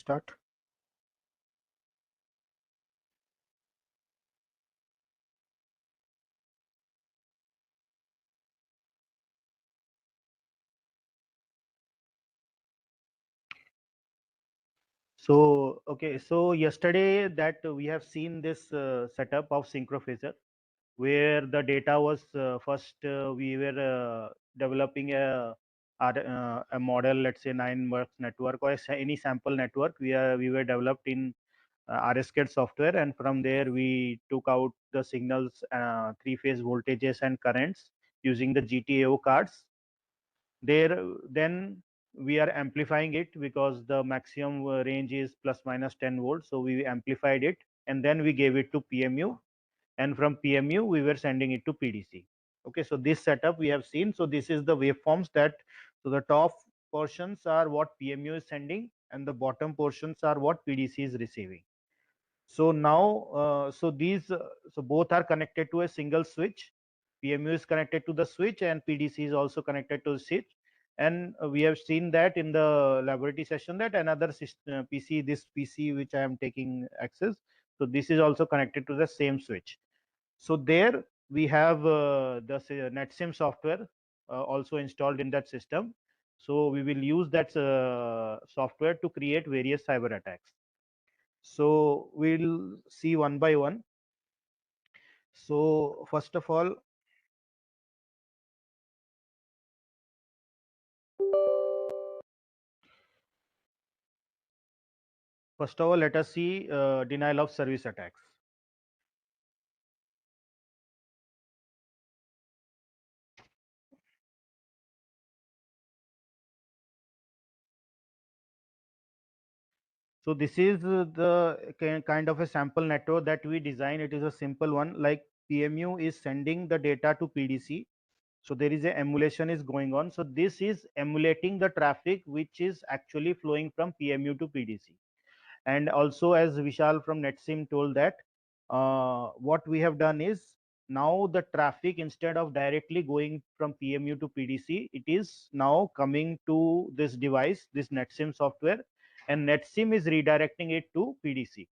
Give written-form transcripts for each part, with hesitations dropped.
start. So, okay, so yesterday that we have seen this setup of synchrophaser, where the data was first we were developing a model, let's say 9 works network or any sample network. We were developed in RSCAD software, and from there we took out the signals, three-phase voltages and currents using the GTAO cards. There, then we are amplifying it because the maximum range is plus minus 10 volts. So we amplified it, and then we gave it to PMU, and from PMU we were sending it to PDC. Okay, so this setup we have seen. So this is the waveforms that, so the top portions are what PMU is sending, and the bottom portions are what PDC is receiving. So now, so both are connected to a single switch. PMU is connected to the switch, and PDC is also connected to the switch. And we have seen that in the laboratory session that another system, PC, this PC which I am taking access, so this is also connected to the same switch. So there we have the NetSim software also installed in that system. So we will use that software to create various cyber attacks. So we'll see one by one. So first of all, let us see denial of service attacks. So this is the kind of a sample network that we design. It is a simple one. Like PMU is sending the data to PDC. So there is a emulation is going on. So this is emulating the traffic which is actually flowing from PMU to PDC. And also, as Vishal from NetSim told that what we have done is, now the traffic, instead of directly going from PMU to PDC, it is now coming to this device, this NetSim software, and NetSim is redirecting it to PDC.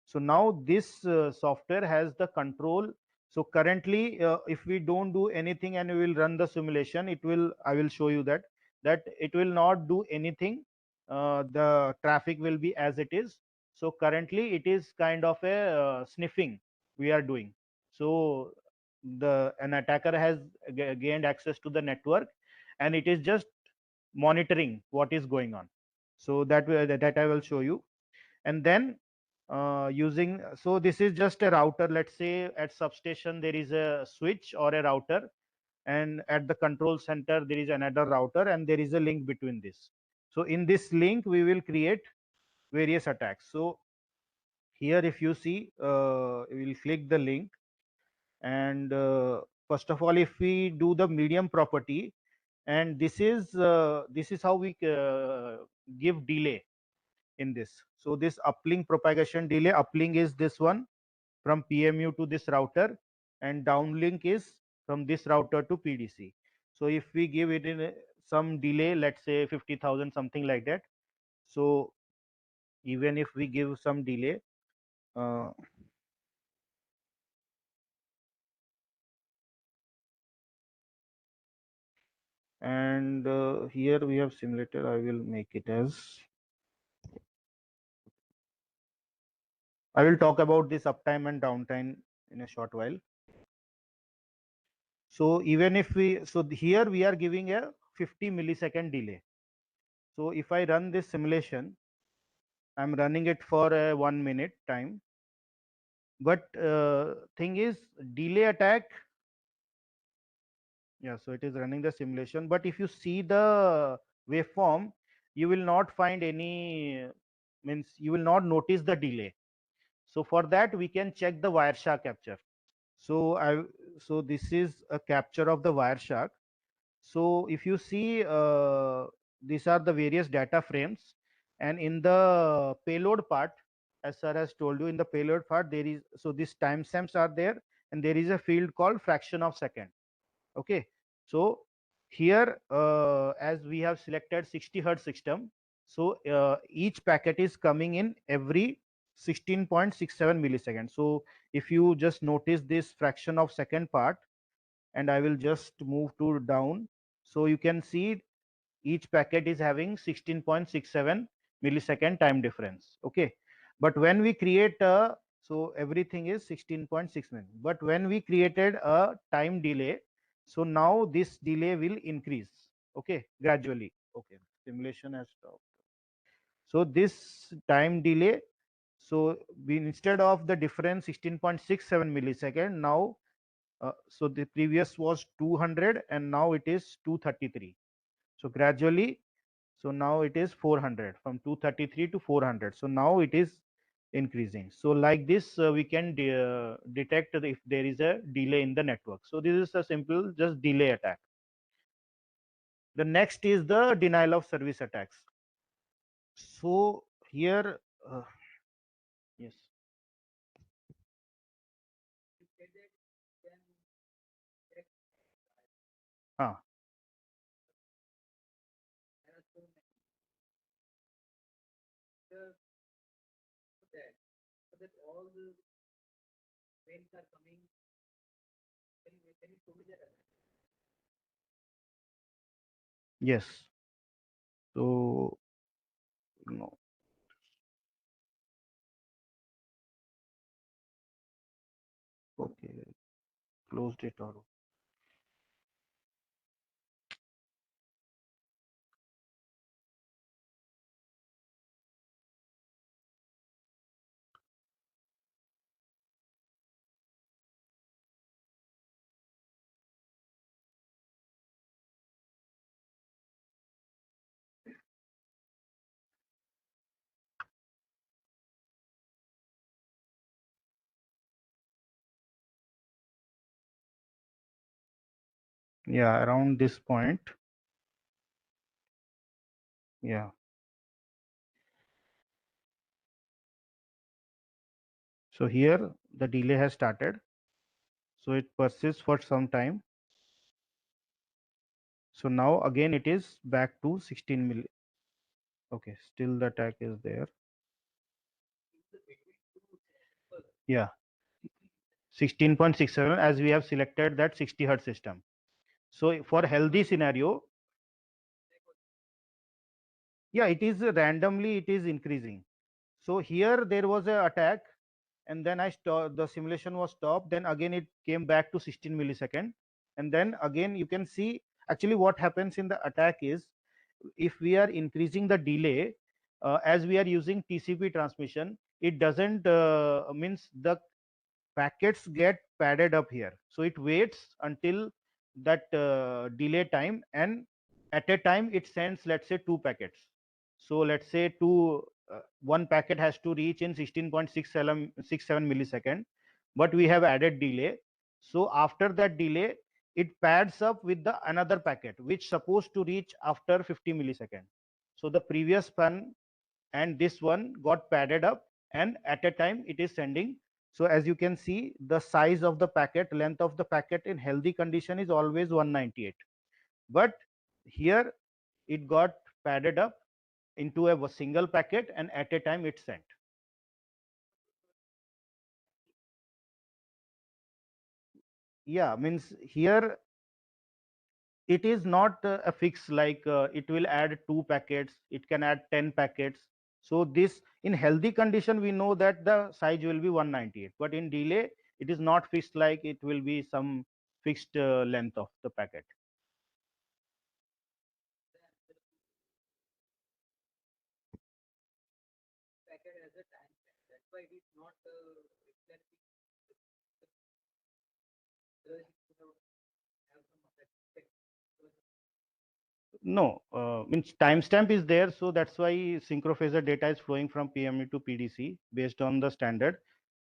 So now this software has the control. So currently if we don't do anything and we will run the simulation, it will, I will show you that it will not do anything. The traffic will be as it is. So currently it is kind of a sniffing we are doing. So the an attacker has gained access to the network, and it is just monitoring what is going on. So that I will show you. And then using, so this is just a router. Let's say at substation there is a switch or a router, and at the control center there is another router, and there is a link between this. So in this link we will create various attacks. So here if you see, we will click the link, and first of all, if we do the medium property, and this is how we give delay in this. So this uplink propagation delay, uplink is this one from PMU to this router, and downlink is from this router to PDC. So if we give it in some delay, let's say 50,000, something like that. So even if we give some delay, uh, and here we have simulated, I will make it as, I will talk about this uptime and downtime in a short while. So even if we, so here we are giving a 50 millisecond delay. So if I run this simulation, I'm running it for a 1 minute time. But thing is, delay attack, yeah, so it is running the simulation. But if you see the waveform, you will not find any, means you will not notice the delay. So for that, we can check the Wireshark capture. So so this is a capture of the Wireshark. So if you see, these are the various data frames, and in the payload part, as sir has told you, in the payload part there is, so these timestamps are there, and there is a field called fraction of second. Okay, so here as we have selected 60 hertz system, So each packet is coming in every 16.67 milliseconds. So if you just notice this fraction of second part, and I will just move to down, so you can see each packet is having 16.67 millisecond time difference. Okay, but when we create a, so everything is 16.6 minutes, but when we created a time delay, so now this delay will increase, okay, gradually. Okay, simulation has stopped. So this time delay, so we, instead of the difference 16.67 millisecond, now so the previous was 200 and now it is 233. So gradually, so now it is 400, from 233 to 400. So now it is increasing. So like this, we can detect if there is a delay in the network. So this is a simple just delay attack. The next is the denial of service attacks. So here, yes. Ah, yes. So no. Okay, closed it or yeah, around this point. Yeah. So here the delay has started. So it persists for some time. So now again it is back to 16 milli. Okay, still the attack is there. Yeah, 16.67 as we have selected that 60 hertz system. So for healthy scenario, yeah, it is randomly it is increasing. So here there was a attack and then I stopped, the simulation was stopped, then again it came back to 16 millisecond, and then again you can see actually what happens in the attack is if we are increasing the delay, as we are using TCP transmission, it doesn't means the packets get padded up here, so it waits until that delay time, and at a time it sends, let's say, two packets. So let's say one packet has to reach in 16.67 millisecond, but we have added delay. So after that delay, it pads up with the another packet which supposed to reach after 50 millisecond. So the previous one and this one got padded up, and at a time it is sending. So as you can see, the size of the packet, length of the packet in healthy condition is always 198, but here it got padded up into a single packet and at a time it's sent. Yeah, means here it is not a fix like it will add two packets, it can add 10 packets. So this in healthy condition we know that the size will be 198, but in delay it is not fixed like it will be some fixed length of the packet. No, means timestamp is there, so that's why synchrophasor data is flowing from PME to PDC based on the standard.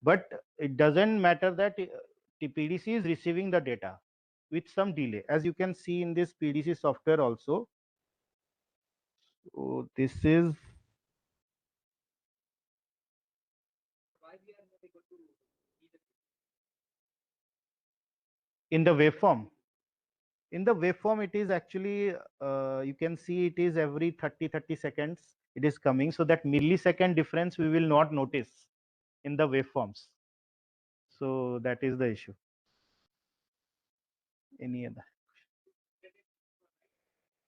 But it doesn't matter that the PDC is receiving the data with some delay, as you can see in this PDC software also. So this is in the waveform. In the waveform, it is actually, you can see it is every 30 seconds it is coming. So that millisecond difference we will not notice in the waveforms. So that is the issue. Any other?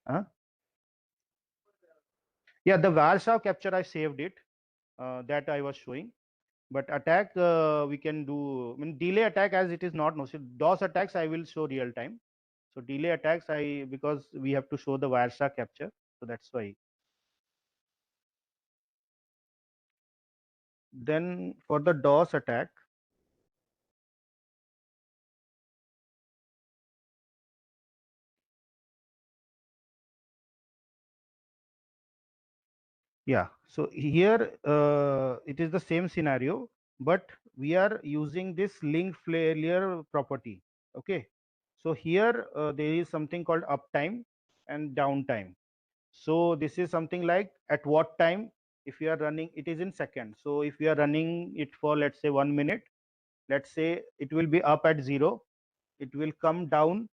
Huh? Yeah, the Warsaw capture I saved it. That I was showing. But attack, we can do. I mean, delay attack, as it is not no. So DOS attacks I will show real time. So delay attacks, I, because we have to show the Warsaw capture. So that's why. Then for the DOS attack, yeah. So here it is the same scenario, but we are using this link failure property. Okay. So here there is something called uptime and downtime. So this is something like at what time, if you are running, it is in seconds. So if you are running it for, let's say, 1 minute, let's say it will be up at 0, it will come down.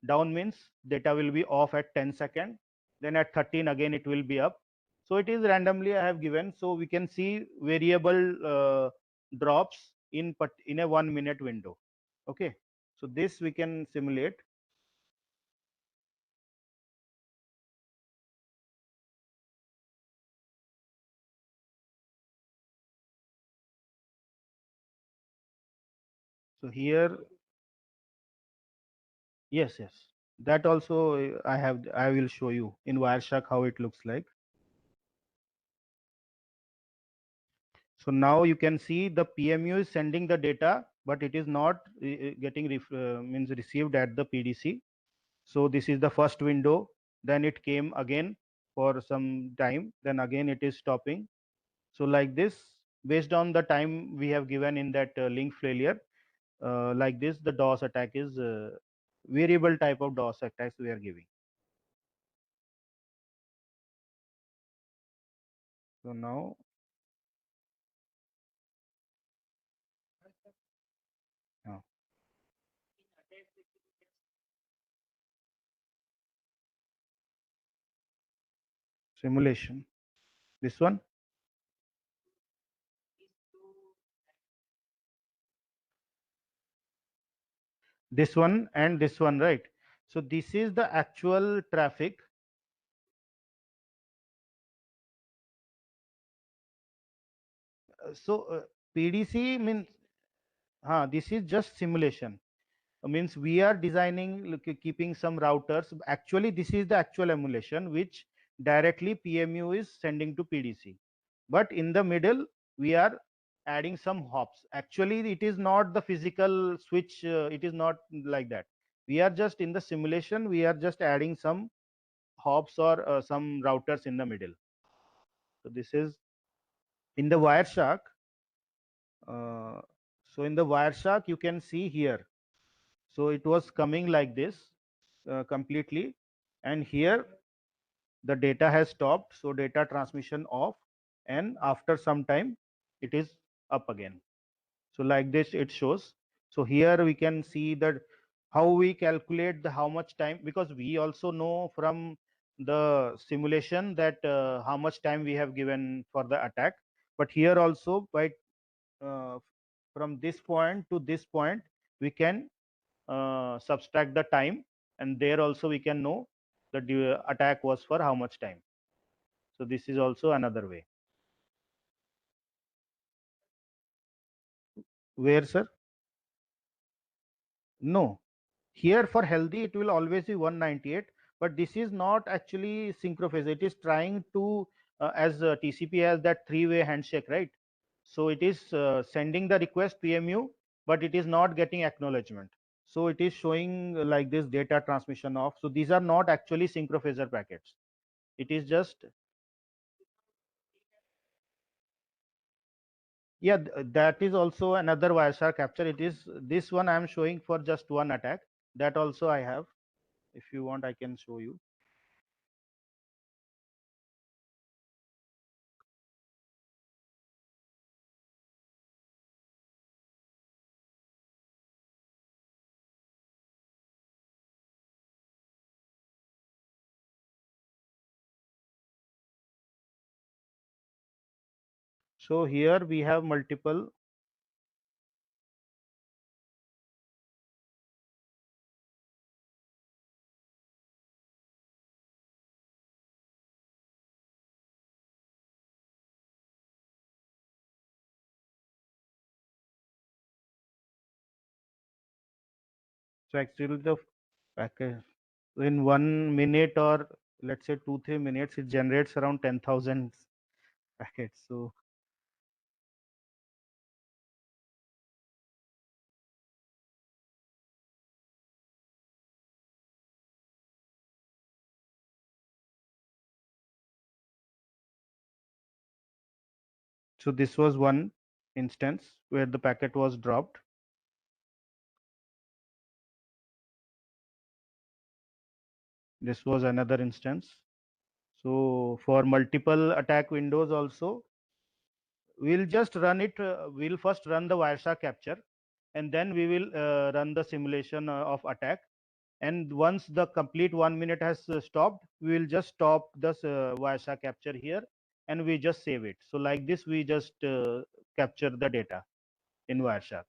Down means data will be off at 10 second, then at 13 again it will be up. So it is randomly I have given, so we can see variable drops in a 1 minute window. Okay, so this we can simulate. So here, yes, yes, that also I will show you in Wireshark how it looks like. So now you can see the PMU is sending the data, but it is not getting means received at the PDC. So this is the first window. Then it came again for some time. Then again it is stopping. So like this, based on the time we have given in that link failure, like this, the DOS attack is variable type of DOS attacks we are giving. So now, uh, simulation. This one. This one and this one, right? So this is the actual traffic. So PDC means, this is just simulation. Means we are designing, keeping some routers. Actually, this is the actual emulation which directly PMU is sending to PDC. But in the middle, we are adding some hops. Actually, it is not the physical switch. It is not like that. We are just in the simulation. We are just adding some hops or some routers in the middle. So this is in the Wireshark. Uh, so in the Wireshark, you can see here. So it was coming like this completely, and here the data has stopped. So data transmission off, and after some time, it is up again. So like this, it shows. So here we can see that how we calculate the how much time, because we also know from the simulation that how much time we have given for the attack. But here also, by uh, from this point to this point, we can subtract the time, and there also we can know the attack was for how much time. So this is also another way. Where, sir? No, here for healthy it will always be 198, but this is not actually synchrophase. It is trying to as TCP has that three-way handshake, right? So it is sending the request PMU, but it is not getting acknowledgement. So it is showing like this data transmission off. So these are not actually synchrophaser packets. It is just, yeah, that is also another Wireshark capture. It is this one I am showing for just one attack. That also I have. If you want, I can show you. So here we have multiple. So actually the packet in 1 minute, or let's say 2 3 minutes, it generates around 10,000 packets. So this was one instance where the packet was dropped. This was another instance. So for multiple attack windows also, we'll just run it. We'll first run the Wireshark capture, and then we will run the simulation of attack. And once the complete 1 minute has stopped, we will just stop the Wireshark capture here, and we just save it. So like this, we just capture the data in Wireshark.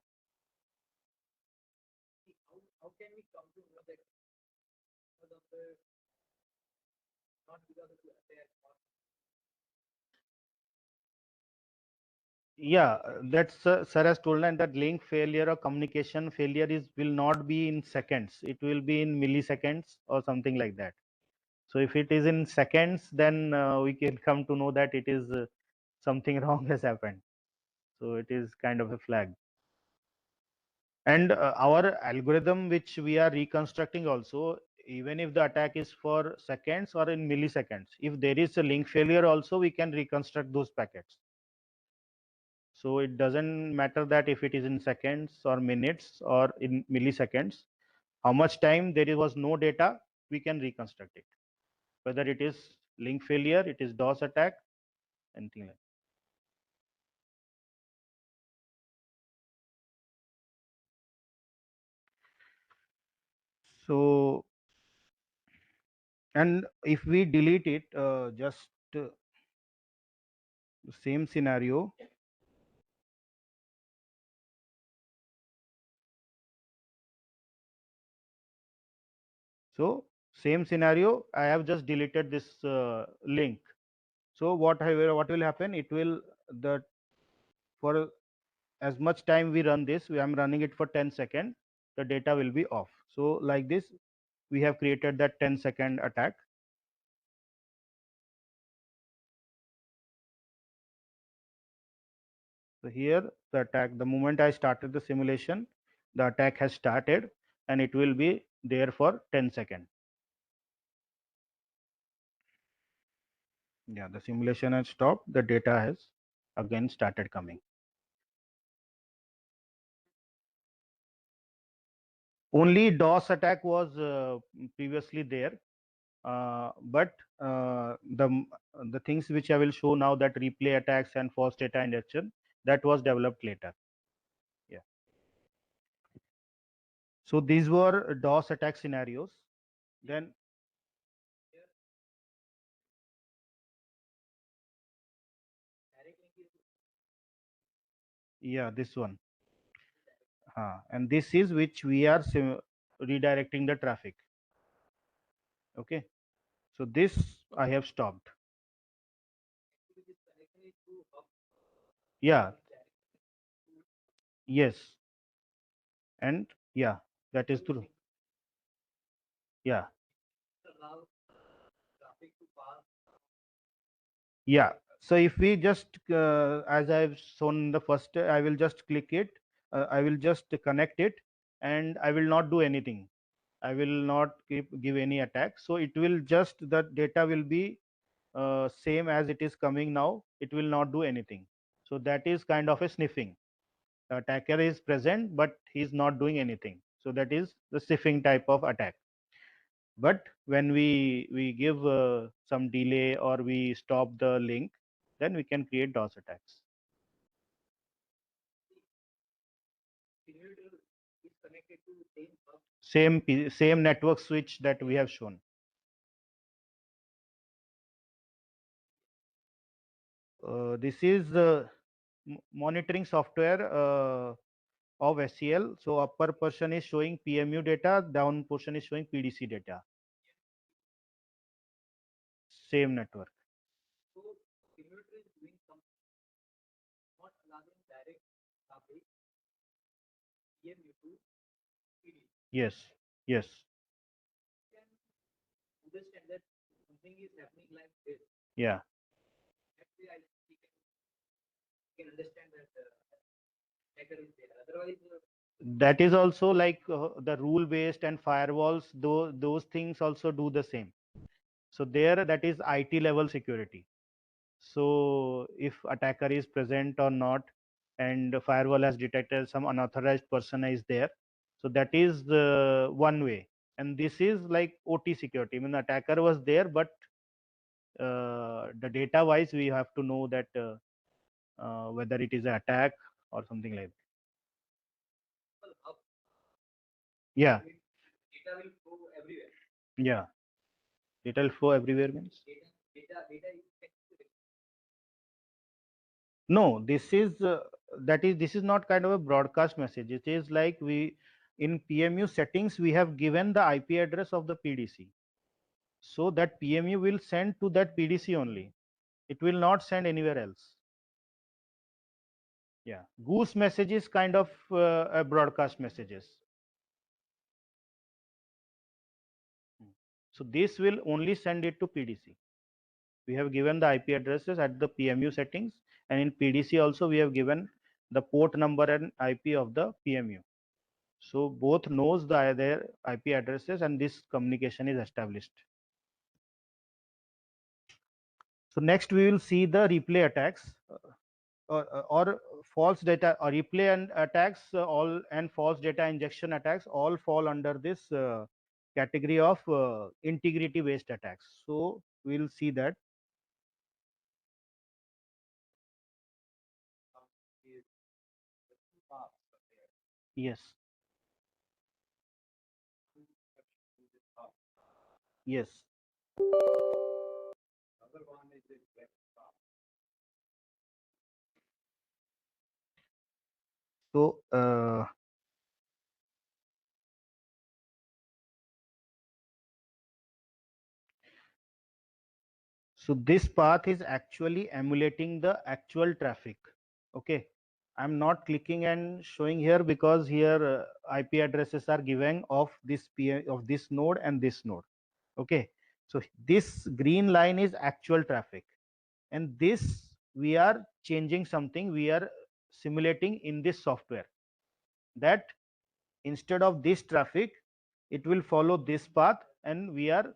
Yeah, that's sir has told, and that link failure or communication failure is will not be in seconds. It will be in milliseconds or something like that. So if it is in seconds, then we can come to know that it is something wrong has happened. So it is kind of a flag. And our algorithm, which we are reconstructing also, even if the attack is for seconds or in milliseconds, if there is a link failure also, we can reconstruct those packets. So it doesn't matter that if it is in seconds or minutes or in milliseconds, how much time there was no data, we can reconstruct it. Whether it is link failure, it is DOS attack, anything like. So, and if we delete it, just same scenario. So same scenario, I have just deleted this link. So what will happen? It will the for as much time we run this, I'm running it for 10 seconds, the data will be off. So like this, we have created that 10-second attack. So here the attack, the moment I started the simulation, the attack has started and it will be there for 10 seconds. Yeah, the simulation has stopped, the data has again started coming. Only DOS attack was previously there, but the things which I will show now, that replay attacks and false data injection, that was developed later. Yeah. So these were DOS attack scenarios. Then yeah, this one. And this is which we are redirecting the traffic. Okay. So this I have stopped. Yeah. Yes. And yeah, that is true. Yeah. Yeah. So if we just, as I've shown in the first, I will just click it. I will just connect it, and I will not do anything. I will not give any attack. So it will just, the data will be same as it is coming now. It will not do anything. So that is kind of a sniffing. The attacker is present, but he is not doing anything. So that is the sniffing type of attack. But when we give some delay or we stop the link, then we can create DOS attacks. Same network switch that we have shown. This is monitoring software of SCL. So upper portion is showing PMU data, down portion is showing PDC data. Same network. Yes. Yes. Yeah. That is also like the rule based and firewalls. Those things also do the same. So there, that is IT level security. So if attacker is present or not, and the firewall has detected some unauthorized person is there, so that is the one way. And this is like OT security. I mean, the attacker was there, but the data wise, we have to know that whether it is an attack or something like that. Yeah. Yeah. Data will flow everywhere means. No, this is this is not kind of a broadcast message. It is like we in PMU settings we have given the IP address of the PDC, so that PMU will send to that PDC only. It will not send anywhere else. Yeah, goose message is kind of a broadcast messages. So this will only send it to PDC. We have given the IP addresses at the PMU settings, and in PDC also we have given the port number and IP of the PMU. So both knows their IP addresses, and this communication is established. So next we will see the replay attacks, or false data or replay and attacks, all and false data injection attacks all fall under this category of integrity based attacks. So we will see that. Yes. Yes. So so this path is actually emulating the actual traffic. Okay, I'm not clicking and showing here because here IP addresses are given of this of this node and this node. Okay, so this green line is actual traffic, and this we are changing something, we are simulating in this software, that instead of this traffic it will follow this path, and we are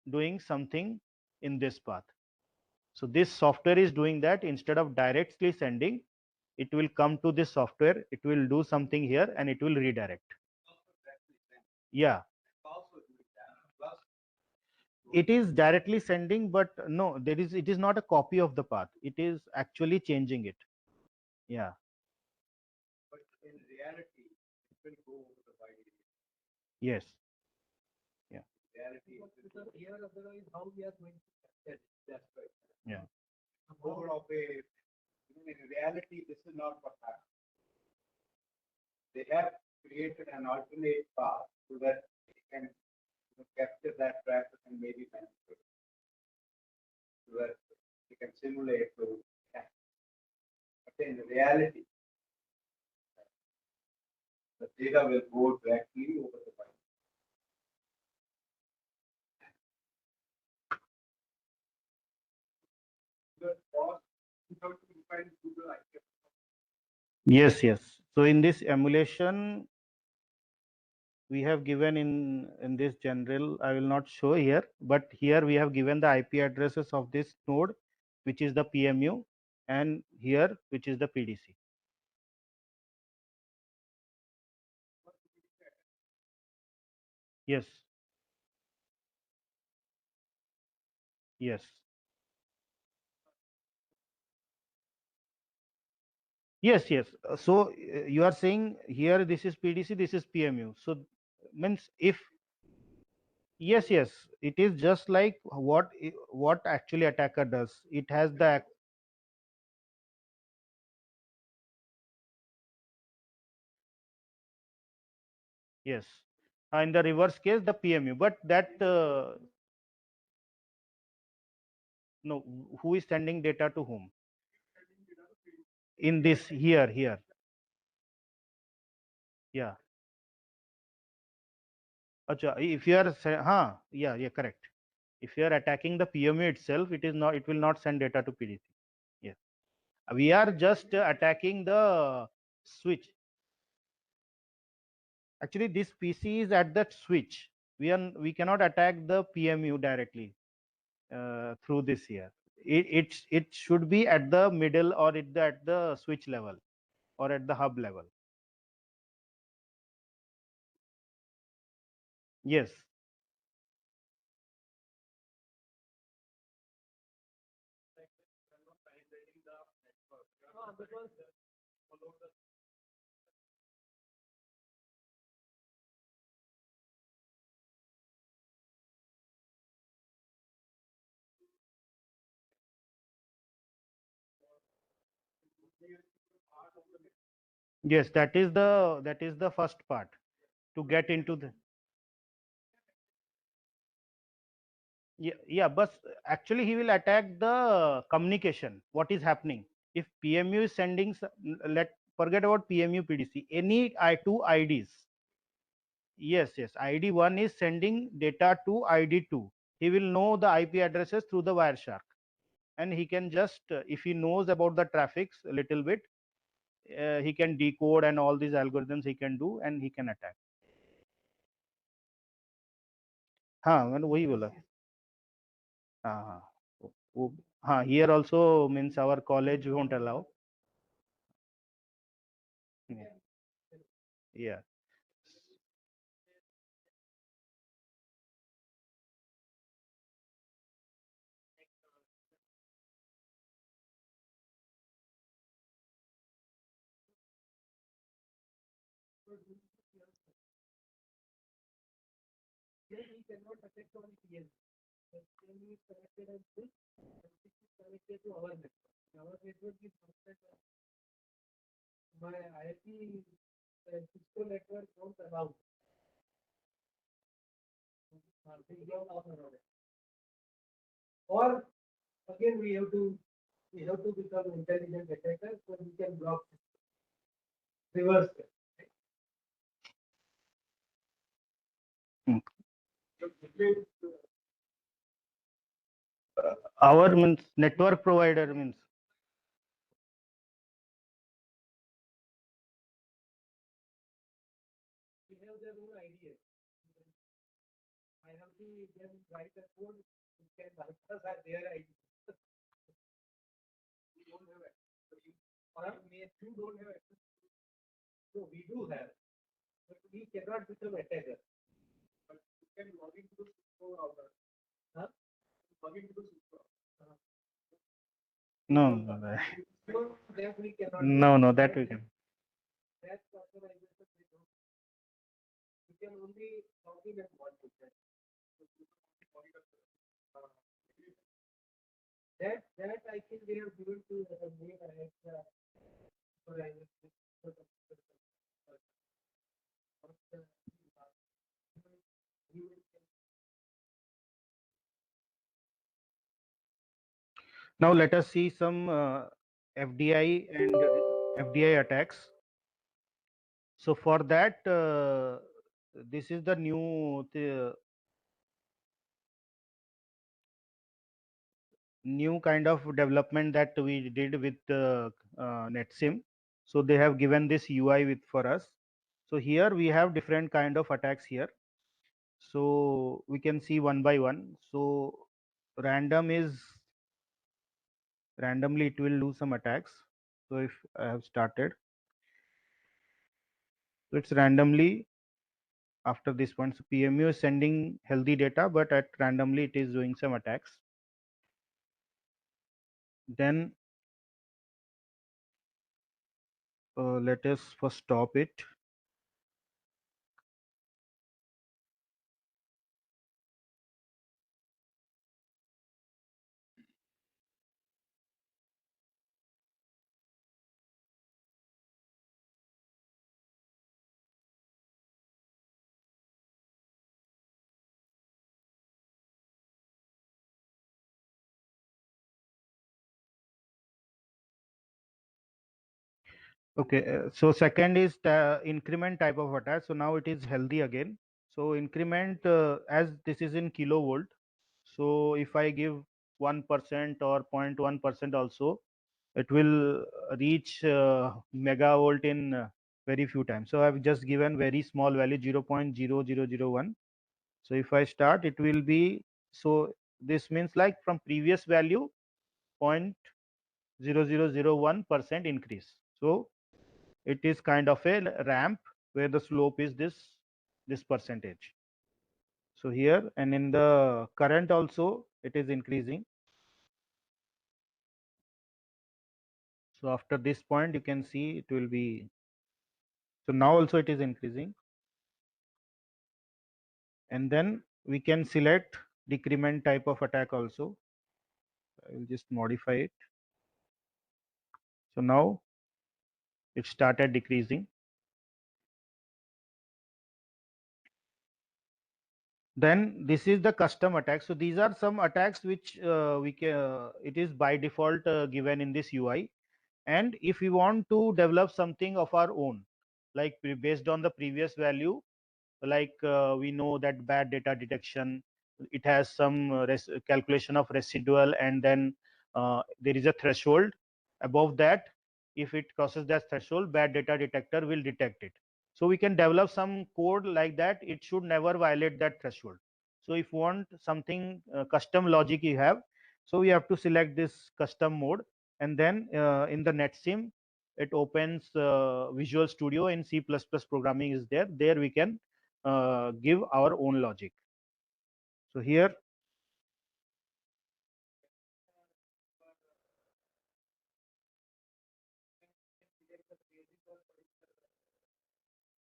doing something in this path. So this software is doing that. Instead of directly sending, it will come to this software, it will do something here, and it will redirect. Yeah, it is directly sending, but no, there is, it is not a copy of the path, it is actually changing it. Yeah. Yes. Yeah. Yeah. Yes, yes. So in this emulation, we have given in this general, I will not show here, but here we have given the IP addresses of this node, which is the PMU, and here which is the PDC. Yes. Yes. Yes, yes. So you are saying here this is PDC, this is PMU. So means if, yes, yes, it is just like what actually attacker does. It has the Yes. In the reverse case, the PMU. But that no, who is sending data to whom? In this here. Yeah. Acha, if you are, yeah, correct. If you are attacking the PMU itself, it is not. It will not send data to PDC. Yes. We are just attacking the switch. Actually, this PC is at that switch. We cannot attack the PMU directly through this here. It should be at the middle or at the switch level or at the hub level. Yes. Yes, that is the first part to get into the. Yeah, but actually he will attack the communication. What is happening if PMU is sending? Let forget about PMU PDC. Any I2 IDs. Yes. ID one is sending data to ID two. He will know the IP addresses through the Wireshark, and he can just if he knows about the traffics a little bit, he can decode and all these algorithms he can do and he can attack. हाँ मैंने वही बोला. हाँ हाँ वो हाँ here also means our college won't allow. Yeah. Yeah. Mm. Our means network provider means. No, no, that we can. Now let us see some FDI and FDI attacks. So for that, this is the new kind of development that we did with NetSim. So they have given this UI with for us. So here we have different kind of attacks here. So we can see one by one. So random is randomly it will do some attacks. So if I have started, so it's randomly after this one. So PMU is sending healthy data, but at randomly it is doing some attacks. Then let us first stop it. Okay, so second is increment type of attack. So now it is healthy again. So increment, as this is in kilovolt. So if I give 1% or 0.1% also, it will reach megavolt in very few times. So I've just given very small value 0.0001. So if I start, it will be, so this means like from previous value 0.0001% increase. So it is kind of a ramp where the slope is this percentage. So here, and in the current also it is increasing. So after this point you can see it will be, so now also it is increasing, and then we can select decrement type of attack also. I will just modify it. So now it started decreasing. Then this is the custom attack. So these are some attacks which we can it is by default given in this UI. And if we want to develop something of our own, like based on the previous value, like we know that bad data detection, it has some calculation of residual, and then there is a threshold. Above that, if it crosses that threshold, bad data detector will detect it. So we can develop some code like that. It should never violate that threshold. So if you want something custom logic you have, so we have to select this custom mode, and then in the netsim it opens Visual Studio in C++ programming is there. There we can give our own logic. So here,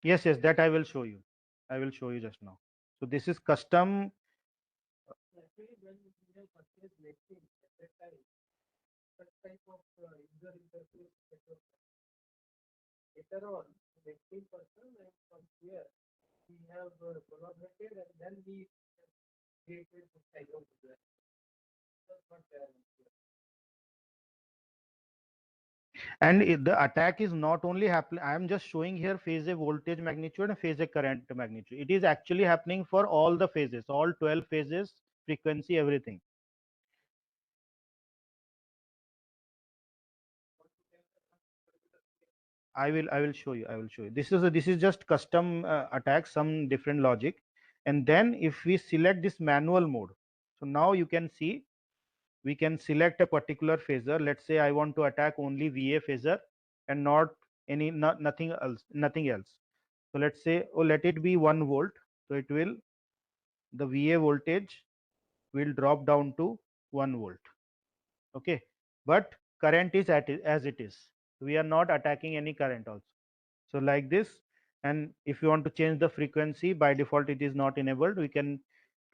yes, that I will show you. I will show you just now. So this is custom. And the attack is not only happening, I am just showing here phase A voltage magnitude and phase A current magnitude. It is actually happening for all the phases, all 12 phases, frequency, everything. I will show you. I will show you. This is just custom attack, some different logic. And then if we select this manual mode, so now you can see we can select a particular phasor. Let's say I want to attack only VA phasor and not any, nothing else. So let's say, oh, let it be 1 volt. So it will, the VA voltage will drop down to 1 volt. Okay, but current is as it is. We are not attacking any current also. So like this. And if you want to change the frequency, by default it is not enabled. We can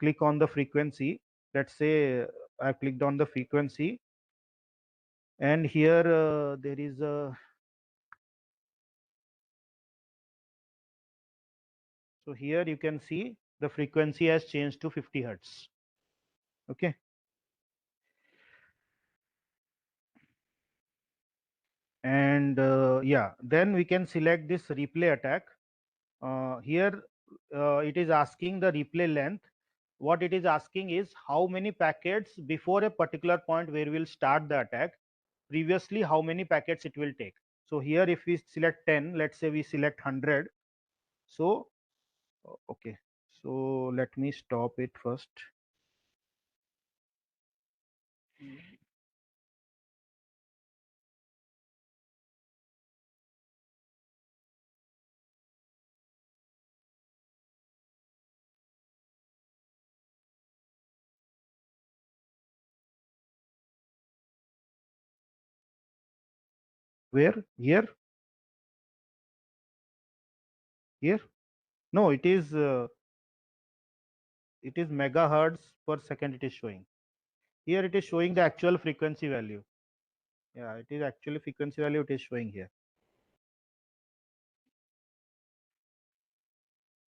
click on the frequency. Let's say I clicked on the frequency, and here there is a, so here you can see the frequency has changed to 50 hertz. Okay, and yeah, then we can select this replay attack. Here it is asking the replay length. What it is asking is how many packets before a particular point where we'll start the attack, previously how many packets it will take. So here if we select 10, let's say we select 100. So okay, so let me stop it first. Where? Here No, it is megahertz per second it is showing. Here it is showing the actual frequency value. Yeah, it is actually frequency value it is showing here.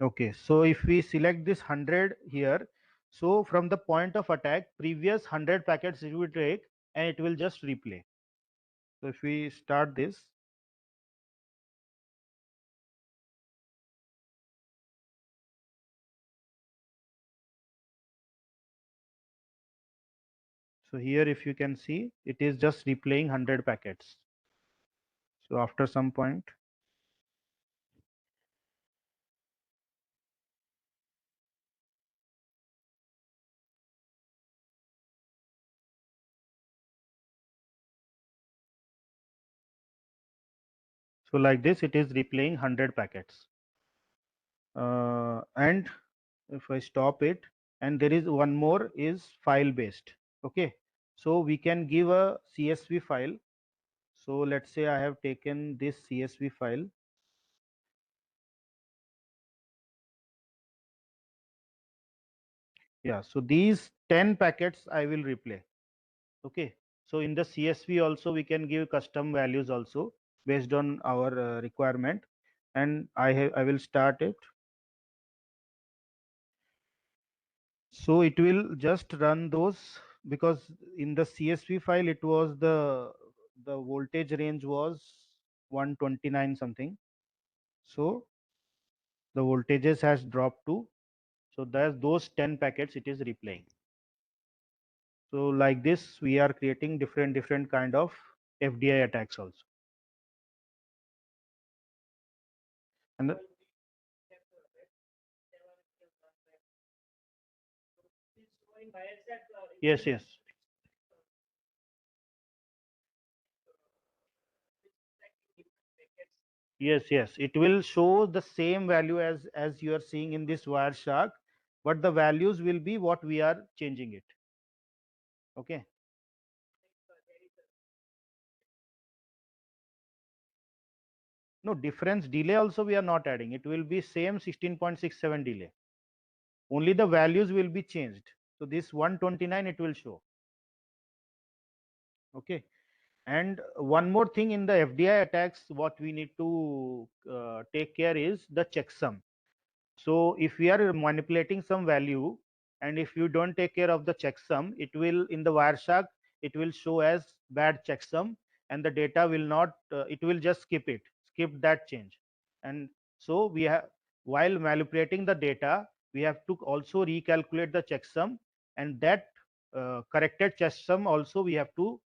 Okay, so if we select this 100 here, so from the point of attack, previous 100 packets it will take, and it will just replay. So if we start this, So here, if you can see, it is just replaying 100 packets. So after some point, so like this, it is replaying 100 packets. And if I stop it, and there is one more is file based. Okay, so we can give a CSV file. So let's say I have taken this CSV file. Yeah, so these 10 packets I will replay. Okay, so in the CSV also we can give custom values also based on our requirement, and I will start it. So it will just run those, because in the CSV file it was the voltage range was 129 something. So the voltages has dropped to, so that's those 10 packets it is replaying. So like this we are creating different kind of FDI attacks also. And yes, yes. Yes, yes, it will show the same value as you are seeing in this Wireshark, but the values will be what we are changing it. Okay. No difference delay also we are not adding. It will be same 16.67 delay. Only the values will be changed. So this 129 it will show. Okay. And one more thing in the FDI attacks, what we need to take care is the checksum. So if we are manipulating some value, and if you don't take care of the checksum, it will in the Wireshark it will show as bad checksum, and the data will not. It will just skip that change. And so we have, while manipulating the data, we have to also recalculate the checksum, and that corrected checksum also we have to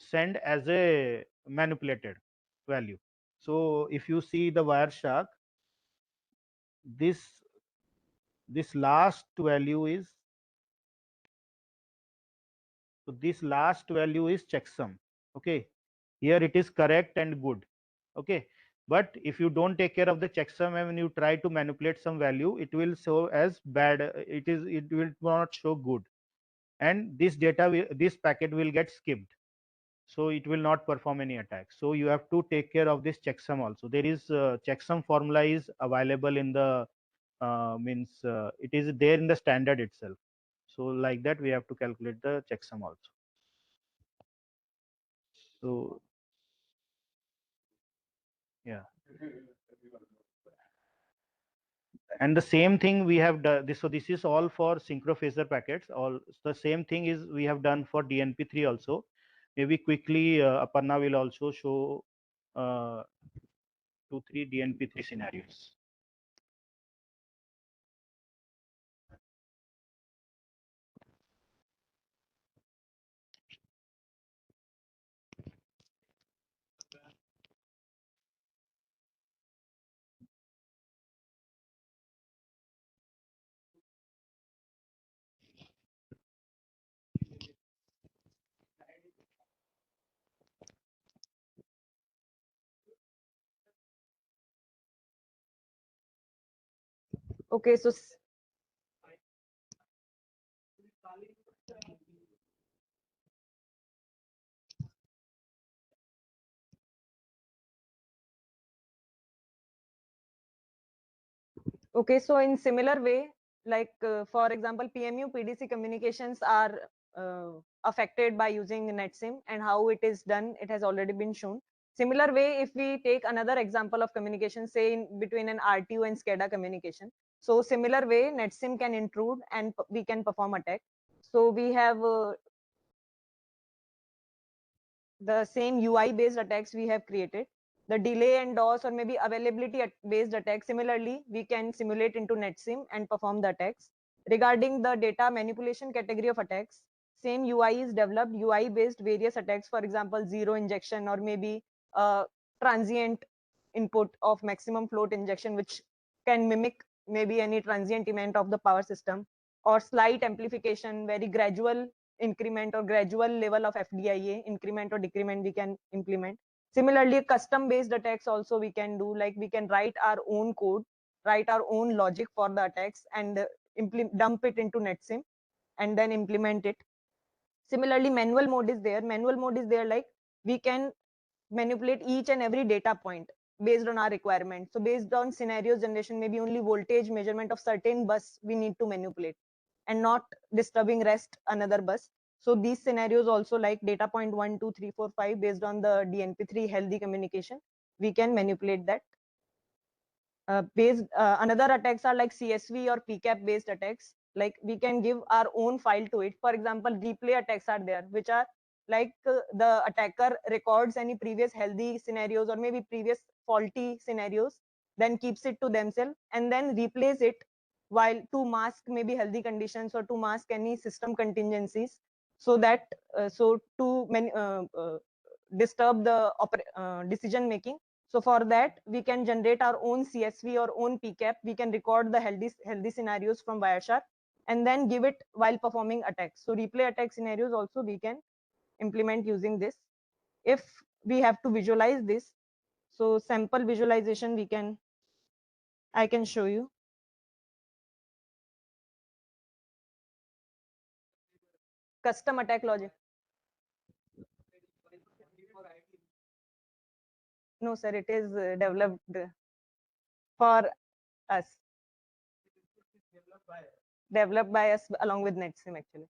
send as a manipulated value. So if you see the Wireshark, this this last value is, so this last value is checksum. Okay, here it is correct and good. Okay, but if you don't take care of the checksum and when you try to manipulate some value, it will show as bad. It will not show good, and this data will, this packet will get skipped, so it will not perform any attack. So you have to take care of this checksum also. There is checksum formula is available in the means it is there in the standard itself. So like that we have to calculate the checksum also. So yeah, and the same thing we have done this. So this is all for synchrophasor packets. All the same thing is we have done for DNP3 also. Maybe quickly Aparna will also show uh, 2 3 DNP3 scenarios. Okay, so okay, so in similar way, like for example, PMU PDC communications are affected by using NetSIM, and how it is done, it has already been shown. Similar way, if we take another example of communication, say in between an RTU and SCADA communication, so similar way, NetSIM can intrude and we can perform attack. So we have the same UI based attacks we have created. The delay and DOS or maybe availability based attacks, similarly, we can simulate into NetSIM and perform the attacks. Regarding the data manipulation category of attacks, same UI is developed, UI based various attacks, for example, zero injection, or maybe transient input of maximum float injection, which can mimic maybe any transient event of the power system, or slight amplification, very gradual increment or gradual level of FDIA, increment or decrement we can implement. Similarly, custom based attacks also we can do, like we can write our own code, write our own logic for the attacks, and dump it into netsim and then implement it. Similarly, manual mode is there. Manual mode is there, like we can manipulate each and every data point based on our requirement. So based on scenarios generation, maybe only voltage measurement of certain bus we need to manipulate and not disturbing rest another bus. So these scenarios also, like data point 1, 2, 3, 4, 5, based on the DNP3 healthy communication, we can manipulate that. Based another attacks are like CSV or PCAP based attacks. Like we can give our own file to it. For example, replay attacks are there, which are like the attacker records any previous healthy scenarios or maybe previous faulty scenarios, then keeps it to themselves and then replays it while to mask maybe healthy conditions or to mask any system contingencies, so that so to disturb the decision making. So for that, we can generate our own CSV or own PCAP. We can record the healthy scenarios from Wireshark and then give it while performing attacks. So replay attack scenarios also we can implement using this. If we have to visualize this, so sample visualization I can show you. Custom attack logic. No, sir, it is developed for us. Developed by us along with NetSim actually.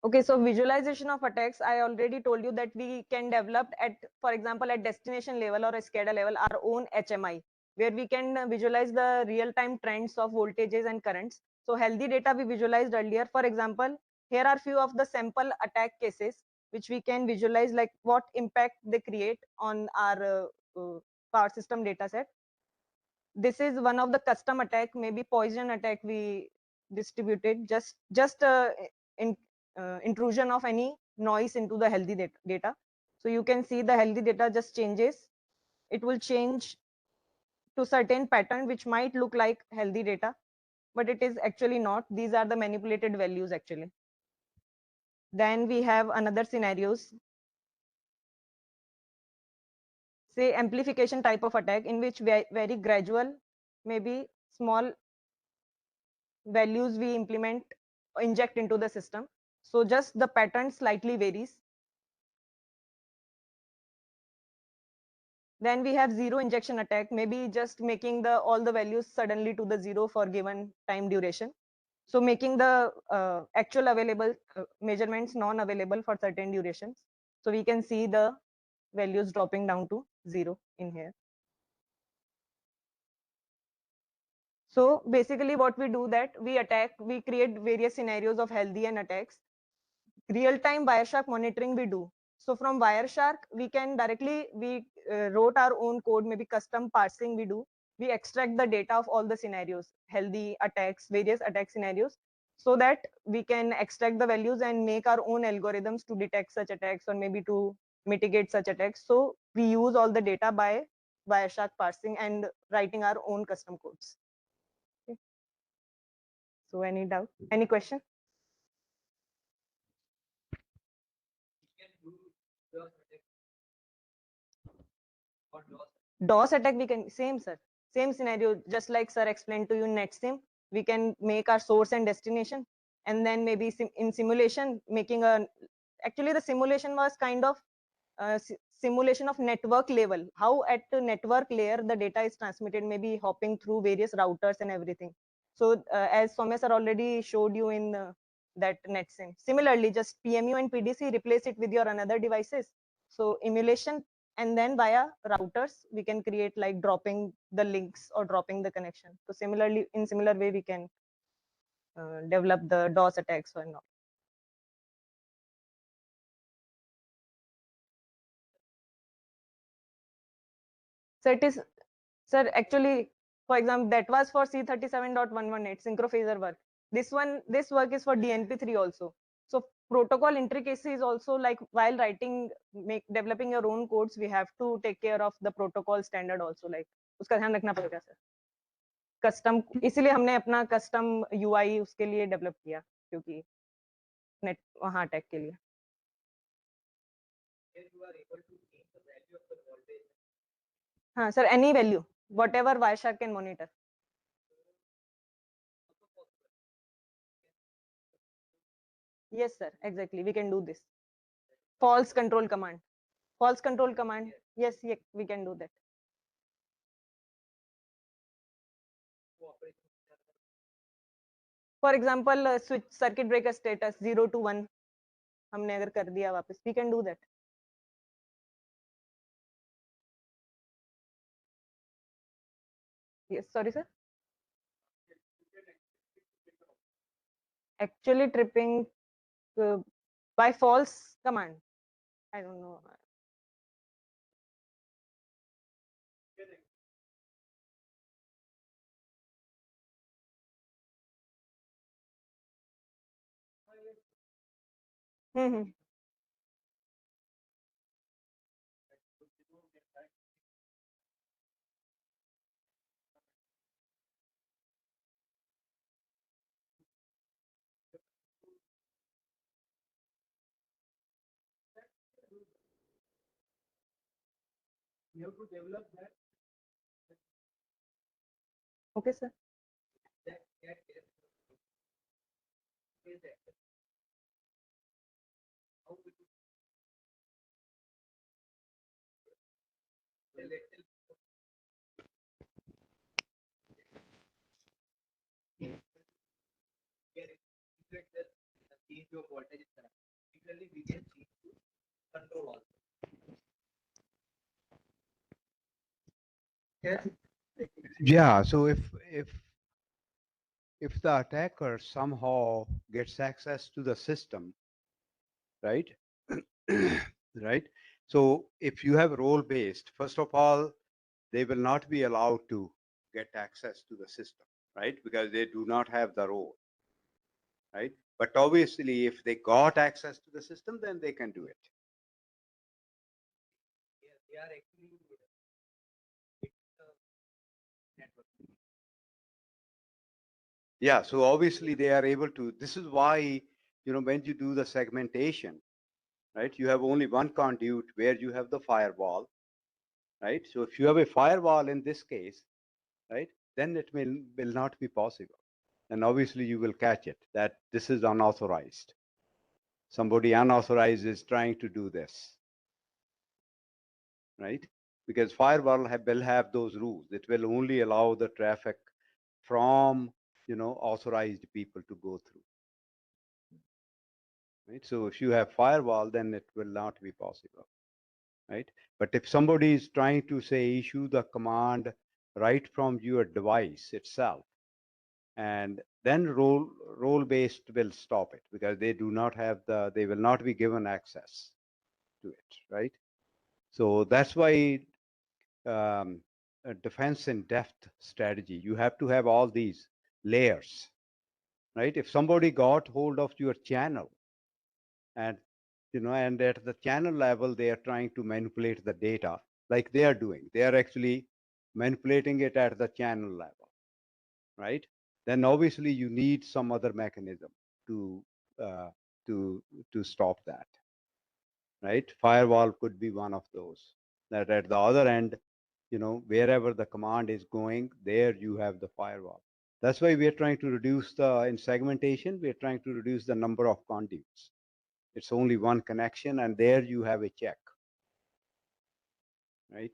Okay, so visualization of attacks, I already told you that we can develop at, for example, at destination level or a SCADA level, our own HMI, where we can visualize the real-time trends of voltages and currents. So healthy data we visualized earlier. For example, here are few of the sample attack cases, which we can visualize, like what impact they create on our power system data set. This is one of the custom attack, maybe poison attack we distributed, just in intrusion of any noise into the healthy data. So you can see the healthy data just changes. It will change to certain pattern which might look like healthy data, but it is actually not. These are the manipulated values actually. Then we have another scenarios, say amplification type of attack, in which very gradual, maybe small values we inject into the system. So just the pattern slightly varies. Then we have zero injection attack, maybe just making the all the values suddenly to the zero for given time duration. So making the actual available measurements non-available for certain durations. So we can see the values dropping down to zero in here. So basically what we do, that we create various scenarios of healthy and attacks. Real-time Wireshark monitoring we do. So from Wireshark, we can directly, we wrote our own code, maybe custom parsing we do. We extract the data of all the scenarios, healthy attacks, various attack scenarios, so that we can extract the values and make our own algorithms to detect such attacks or maybe to mitigate such attacks. So we use all the data by Wireshark parsing and writing our own custom codes. Okay. So any doubt, any question? DOS attack we can, same sir, same scenario, just like sir explained to you in NetSim. We can make our source and destination and then maybe in simulation making actually the simulation was kind of simulation of network level, how at the network layer the data is transmitted, maybe hopping through various routers and everything. So as Soumya sir already showed you in that netsim, similarly just PMU and PDC, replace it with your another devices. So emulation, and then via routers we can create like dropping the links or dropping the connection. So similarly, in similar way we can develop the DOS attacks or not. So it is, sir, actually, for example, that was for C37.118 synchrophaser work. This work is for DNP3 also. So protocol intricacy is also like while writing, developing your own codes, we have to take care of the protocol standard also. Like उसका ध्यान रखना पड़ेगा sir. Custom, इसीलिए हमने अपना custom UI उसके लिए develop किया, क्योंकि नेट वहाँ अटैक के लिए. हाँ sir, any value whatever Wireshark can monitor. Yes sir, exactly, we can do this. False control command. False control command. Yes, we can do that. For example, switch circuit breaker status 0 to 1 हमने अगर कर दिया वापस, we can do that. Yes, sorry sir. Actually tripping by false command. I don't know. Mm-hmm. You have to develop that. Okay sir. Yeah, so if the attacker somehow gets access to the system, right? Right? So if you have role-based, first of all, they will not be allowed to get access to the system, right? Because they do not have the role, right? But obviously, if they got access to the system, then they can do it. Yeah, so obviously they are able to, this is why, when you do the segmentation, right, you have only one conduit where you have the firewall, right? So if you have a firewall in this case, right, then it will not be possible. And obviously you will catch it that this is unauthorized. Somebody unauthorized is trying to do this, right? Because firewall will have those rules. It will only allow the traffic from, authorized people to go through. Right? So if you have firewall, then it will not be possible, right? But if somebody is trying to say issue the command right from your device itself, and then role based will stop it because they do not have they will not be given access to it, right? So that's why a defense in depth strategy, you have to have all these layers, right? If somebody got hold of your channel and and at the channel level they are trying to manipulate the data like they are doing, they are actually manipulating it at the channel level, right? Then obviously you need some other mechanism to uh, to stop that, right? Firewall could be one of those, that at the other end, wherever the command is going, there you have the firewall. That's why we are trying to reduce in segmentation, we are trying to reduce the number of conduits. It's only one connection, and there you have a check, right?